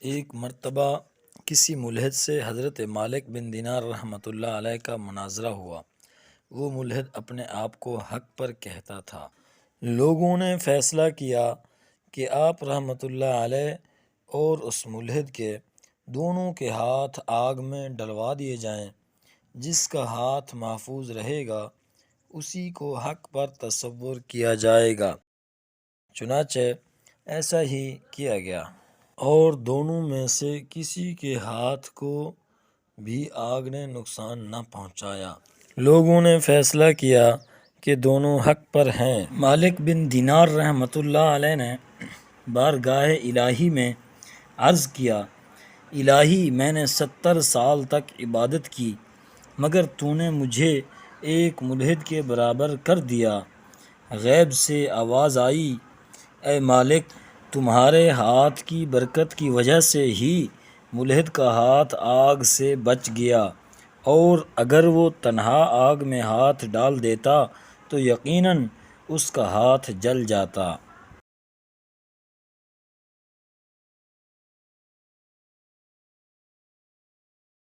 ایک مرتبہ کسی ملحد سے حضرت مالک بن دینار رحمۃ اللہ علیہ کا مناظرہ ہوا۔ وہ ملحد اپنے آپ کو حق پر کہتا تھا۔ لوگوں نے فیصلہ کیا کہ آپ رحمۃ اللہ علیہ اور اس ملحد کے دونوں کے ہاتھ آگ میں ڈلوا دیے جائیں۔ جس کا ہاتھ محفوظ رہے گا اسی کو حق پر تصور کیا جائے گا۔ چنانچہ ایسا ہی کیا گیا اور دونوں میں سے کسی کے ہاتھ کو بھی آگ نے نقصان نہ پہنچایا۔ لوگوں نے فیصلہ کیا کہ دونوں حق پر ہیں۔ مالک بن دینار رحمۃ اللہ علیہ نے بارگاہ الہی میں عرض کیا، الہی میں نے 70 سال تک عبادت کی مگر تو نے مجھے ایک ملحد کے برابر کر دیا۔ غیب سے آواز آئی، اے مالک، تمہارے ہاتھ کی برکت کی وجہ سے ہی ملحد کا ہاتھ آگ سے بچ گیا، اور اگر وہ تنہا آگ میں ہاتھ ڈال دیتا تو یقیناً اس کا ہاتھ جل جاتا۔